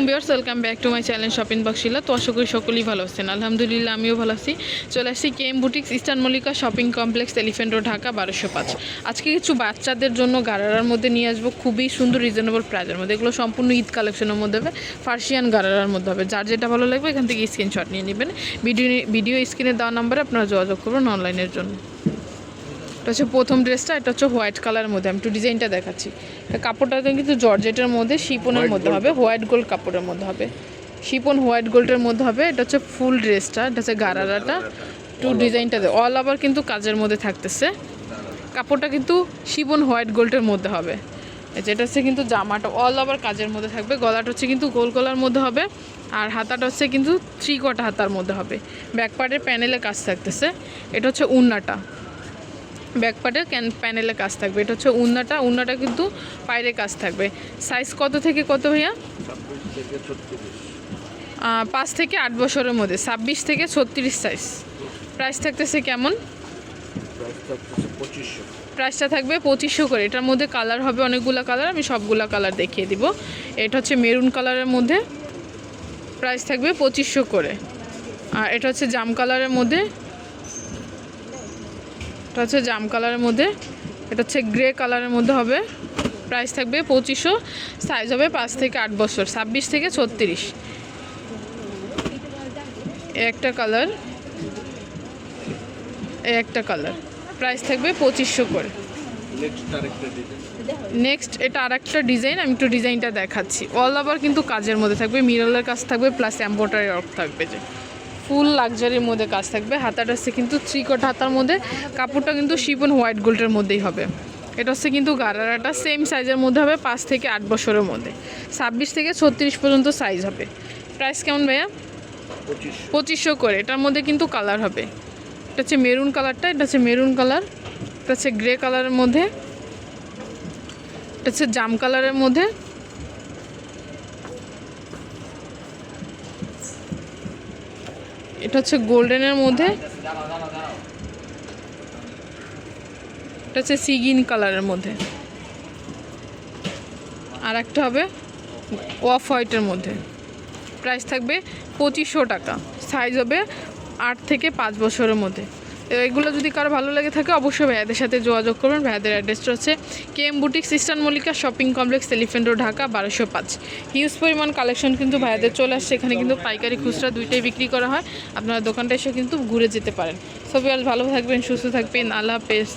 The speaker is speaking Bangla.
Viewers, welcome back to my channel shopping বক্সিলা। তো আশা করি সকলেই ভালো আছেন। আলহামদুলিল্লাহ আমিও ভালো আছি। চলে আসছি KM boutiques, eastern Mallika shopping complex, elephant road, Dhaka 1205। আজকে কিছু বাচ্চাদের জন্য গারারার মধ্যে নিয়ে আসবো, খুবই সুন্দর রিজনেবল প্রাইজের মধ্যে। এগুলো সম্পূর্ণ ঈদ কালেকশনের মধ্যে হবে, ফার্সিয়ান গারারার মধ্যে হবে। যার যেটা ভালো লাগবে এখান থেকে স্ক্রিনশট নিয়ে নেবেন। ভিডিও স্ক্রিনে দেওয়া নাম্বারে আপনারা যোগাযোগ করবেন অনলাইনের জন্য। এটা হচ্ছে প্রথম ড্রেসটা, এটা হচ্ছে হোয়াইট কালারের মধ্যে। আমি একটু ডিজাইনটা দেখাচ্ছি। কাপড়টা কিন্তু জর্জেটের মধ্যে শিপনের মধ্যে হবে, হোয়াইট গোল্ড কাপড়ের মধ্যে হবে, শিপন হোয়াইট গোল্ডের মধ্যে হবে। এটা হচ্ছে ফুল ড্রেসটা, এটা হচ্ছে গারারাটা। একটু ডিজাইনটা অল ওভার কিন্তু কাজের মধ্যে থাকতেছে। কাপড়টা কিন্তু শিপন হোয়াইট গোল্ডের মধ্যে হবে। যেটা হচ্ছে কিন্তু জামাটা অল ওভার কাজের মধ্যে থাকবে। গলাটা হচ্ছে কিন্তু গোল গলার মধ্যে হবে, আর হাতাটা হচ্ছে কিন্তু 3/4 হাতার মধ্যে হবে। ব্যাক পার্টের প্যানেলে কাজ থাকতেছে। এটা হচ্ছে উন্নাটা, ব্যাক পার্টের প্যানেলে কাজ থাকবে। এটা হচ্ছে উন্নাটা কিন্তু পায়ের কাজ থাকবে। সাইজ কত থেকে কত ভাইয়া? 5 থেকে 8 বছরের মধ্যে, 26 থেকে 36 সাইজ। প্রাইস থাকতেছে কেমন? প্রাইসটা থাকবে 2500 করে। এটার মধ্যে কালার হবে অনেকগুলো কালার, আমি সবগুলা কালার দেখিয়ে দিব। এটা হচ্ছে মেরুন কালারের মধ্যে, প্রাইস থাকবে 2500 করে। আর এটা হচ্ছে জাম কালারের মধ্যে, এটা হচ্ছে জাম কালারের মধ্যে। এটা হচ্ছে গ্রে কালারের মধ্যে হবে, প্রাইস থাকবে 2500। সাইজ হবে 5 থেকে 8 বছর, 26 থেকে 36। একটা কালার, একটা কালার, প্রাইস থাকবে 2500 করে। নেক্সট এটা আরেকটা ডিজাইন, আমি একটু ডিজাইনটা দেখাচ্ছি। অল ওভার কিন্তু কাজের মধ্যে থাকবে, মিররের কাজ থাকবে, প্লাস এম্ব্রয়ডারি ওয়ার্ক থাকবে। যে ফুল লাক্সারির মধ্যে কাজ থাকবে। হাতাটা হচ্ছে কিন্তু 3/4 হাতার মধ্যে। কাপড়টা কিন্তু শিপন হোয়াইট গোল্ডের মধ্যেই হবে। এটা হচ্ছে কিন্তু গারারাটা সেম সাইজের মধ্যে হবে, 5 থেকে 8 বছরের মধ্যে, 26 থেকে 36 পর্যন্ত সাইজ হবে। প্রাইস কেমন ভাইয়া? 2500 করে। এটার মধ্যে কিন্তু কালার হবে। এটা হচ্ছে মেরুন কালারটা, এটা হচ্ছে মেরুন কালার, এটা হচ্ছে গ্রে কালারের মধ্যে, এটা হচ্ছে জাম কালারের মধ্যে, এটা হচ্ছে গোল্ডেনের মধ্যে, এটা হচ্ছে সিগিন কালারের মধ্যে, আর একটা হবে অফ হোয়াইটের মধ্যে। প্রাইস থাকবে 2500 টাকা। সাইজ হবে 8 থেকে 5 বছরের মধ্যে। এগুলো যদি কারো ভালো লেগে থাকে অবশ্যই ভাইয়াদের সাথে যোগাযোগ করবেন। ভাইয়াদের অ্যাড্রেসটা হচ্ছে KM boutiques, eastern Mallika shopping complex, elephant road, Dhaka 1205। Huge পরিমাণ কালেকশন কিন্তু ভাইয়াদের চলে আসছে। এখানে কিন্তু পাইকারি খুচরা দুইটাই বিক্রি করা হয়। আপনারা দোকানটা এসে কিন্তু ঘুরে যেতে পারেন। সবাই ভালো থাকবেন, সুস্থ থাকবেন। আল্লাহ হাফেজ।